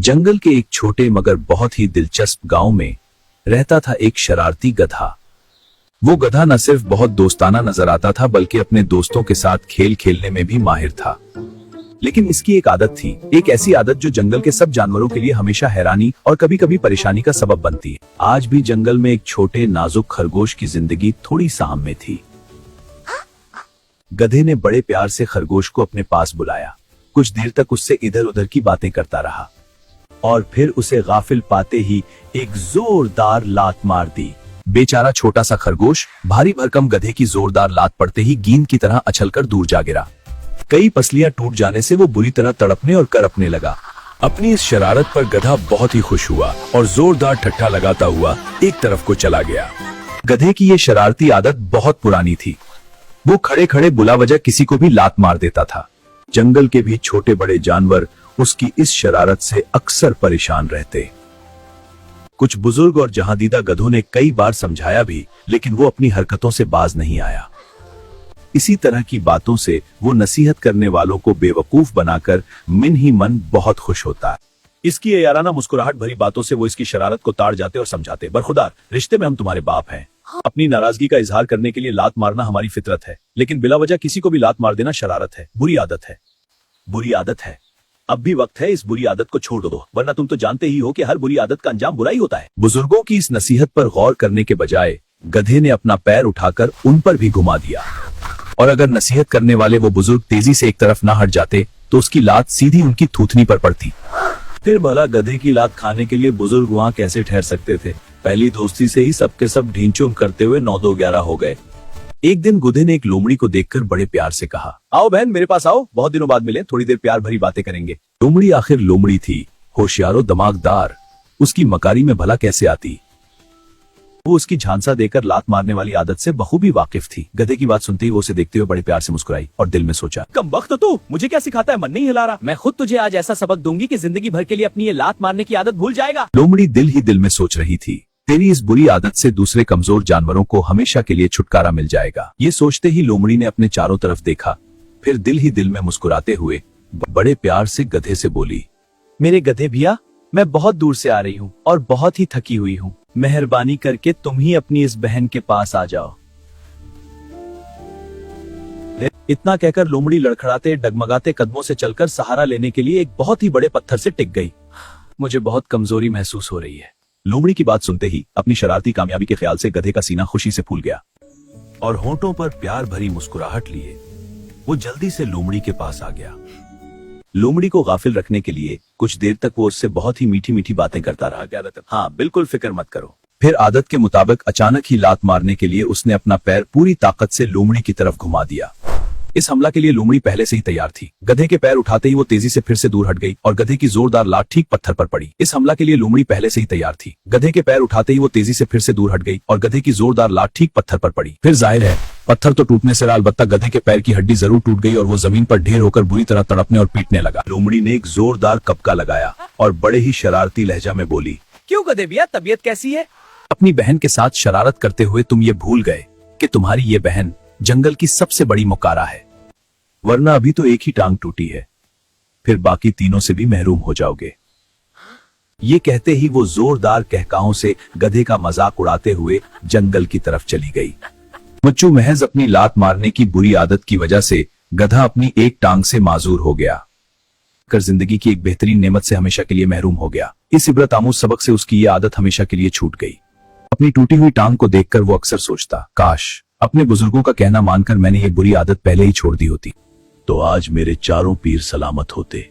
जंगल के एक छोटे मगर बहुत ही दिलचस्प गांव में रहता था एक शरारती गधा। वो गधा न सिर्फ बहुत दोस्ताना नजर आता था बल्कि अपने दोस्तों के साथ खेल खेलने में भी माहिर था। लेकिन इसकी एक आदत थी, एक ऐसी आदत जो जंगल के सब जानवरों के लिए हमेशा हैरानी और कभी कभी परेशानी का सबब बनती है। आज भी जंगल में एक छोटे नाजुक खरगोश की जिंदगी थोड़ी साम में थी। गधे ने बड़े प्यार से खरगोश को अपने पास बुलाया। कुछ देर तक उससे इधर उधर की बातें करता रहा और फिर उसे गाफिल पाते ही एक जोरदार लात मार दी। बेचारा छोटा सा खरगोश भारी भरकम गधे की जोरदार लात पड़ते ही गेंद की तरह अछलकर दूर जा गिरा। कई पसलियां टूट जाने से वो बुरी तरह तड़पने और करपने लगा। अपनी इस शरारत पर गधा बहुत ही खुश हुआ और जोरदार ठट्ठा लगाता हुआ एक तरफ को चला गया। गधे की ये शरारती आदत बहुत पुरानी थी। वो खड़े खड़े बुला वजह किसी को भी लात मार देता था। जंगल के भी छोटे बड़े जानवर उसकी इस शरारत से अक्सर परेशान रहते। कुछ बुजुर्ग और जहांदीदा गधों ने कई बार समझाया भी, लेकिन वो अपनी हरकतों से बाज नहीं आया। इसी तरह की बातों से वो नसीहत करने वालों को बेवकूफ बनाकर मन ही मन बहुत खुश होता है। इसकी ये याराना मुस्कुराहट भरी बातों से वो इसकी शरारत को ताड़ जाते और समझाते, बरखुदार, रिश्ते में हम तुम्हारे बाप हैं। अपनी नाराजगी का इजहार करने के लिए लात मारना हमारी फितरत है, लेकिन बिला वजह किसी को भी लात मार देना शरारत है, बुरी आदत है। बुरी आदत है। अब भी वक्त है इस बुरी आदत को छोड़ दो, वरना तुम तो जानते ही हो कि हर बुरी आदत का अंजाम बुरा ही होता है। बुजुर्गों की इस नसीहत पर गौर करने के बजाय गधे ने अपना पैर उठाकर उन पर भी घुमा दिया, और अगर नसीहत करने वाले वो बुजुर्ग तेजी से एक तरफ ना हट जाते तो उसकी लात सीधी उनकी थूथनी पर पड़ती। फिर भला गधे की लात खाने के लिए बुजुर्ग वहां कैसे ठहर सकते थे। पहली दोस्ती से ही सबके सब ढींचूम करते हुए 9-2-11 हो गए। एक दिन गुधे ने एक लोमड़ी को देखकर बड़े प्यार से कहा, आओ बहन, मेरे पास आओ, बहुत दिनों बाद मिले, थोड़ी देर प्यार भरी बातें करेंगे। लोमड़ी आखिर लोमड़ी थी, होशियारो दिमागदार, उसकी मकारी में भला कैसे आती। वो उसकी झांसा देकर लात मारने वाली आदत से बखूबी वाकिफ थी। गधे की बात सुनते ही वो उसे देखते हुए बड़े प्यार से मुस्कुराई और दिल में सोचा, कमबख्त तू, मुझे क्या सिखाता है, मन नहीं हिला रहा। मैं खुद तुझे आज ऐसा सबक दूंगी कि जिंदगी भर के लिए अपनी ये लात मारने की आदत भूल जाएगा। लोमड़ी दिल ही दिल में सोच रही थी, तेरी इस बुरी आदत से दूसरे कमजोर जानवरों को हमेशा के लिए छुटकारा मिल जाएगा। ये सोचते ही लोमड़ी ने अपने चारों तरफ देखा, फिर दिल ही दिल में मुस्कुराते हुए बड़े प्यार से गधे से बोली, मेरे गधे भैया, मैं बहुत दूर से आ रही हूँ और बहुत ही थकी हुई हूँ। मेहरबानी करके तुम ही अपनी इस बहन के पास आ जाओ। इतना कहकर लोमड़ी लड़खड़ाते डगमगाते कदमों से चलकर सहारा लेने के लिए एक बहुत ही बड़े पत्थर से टिक गई। मुझे बहुत कमजोरी महसूस हो रही है। लोमड़ी की बात सुनते ही अपनी शरारती कामयाबी के ख्याल से गधे का सीना खुशी से फूल गया और होंठों पर प्यार भरी मुस्कुराहट लिए वो जल्दी से लोमड़ी के पास आ गया। लोमड़ी को गाफिल रखने के लिए कुछ देर तक वो उससे बहुत ही मीठी मीठी बातें करता रहा। हाँ, बिल्कुल फिक्र मत करो। फिर आदत के मुताबिक अचानक ही लात मारने के लिए उसने अपना पैर पूरी ताकत से लोमड़ी की तरफ घुमा दिया। इस हमला के लिए लोमड़ी पहले से ही तैयार थी। गधे के पैर उठाते ही वो तेजी से फिर से दूर हट गई और गधे की जोरदार लात ठीक पत्थर पर पड़ी। इस हमला के लिए लोमड़ी पहले से ही तैयार थी। गधे के पैर उठाते ही वो तेजी से फिर से दूर हट गई और गधे की जोरदार लात ठीक पत्थर पर पड़ी। फिर जाहिर है पत्थर तो टूटने से अलबत्ता गधे के पैर की हड्डी जरूर टूट गई और वो जमीन पर ढेर होकर बुरी तरह तड़पने और पीटने लगा। लोमड़ी ने एक जोरदार कपका लगाया और बड़े ही शरारती लहजा में बोली, क्यों गधे भैया, तबीयत कैसी है? अपनी बहन के साथ शरारत करते हुए तुम ये भूल गए कि तुम्हारी ये बहन जंगल की सबसे बड़ी मुकारा है, वरना अभी तो एक ही टांग टूटी है, फिर बाकी तीनों से भी महरूम हो जाओगे। ये कहते ही वो जोरदार कहकाओं से गधे का मजाक उड़ाते हुए जंगल की तरफ चली गई। मुच्चू महज अपनी लात मारने की बुरी आदत की वजह से गधा अपनी एक टांग से माजूर हो गया कर जिंदगी की एक बेहतरीन नेमत से हमेशा के लिए महरूम हो गया। इस इबरत आमूज सबक से उसकी ये आदत हमेशा के लिए छूट गई। अपनी टूटी हुई टांग को देखकर वो अक्सर सोचता, काश अपने बुजुर्गों का कहना मानकर मैंने ये बुरी आदत पहले ही छोड़ दी होती, तो आज मेरे चारों पीर सलामत होते।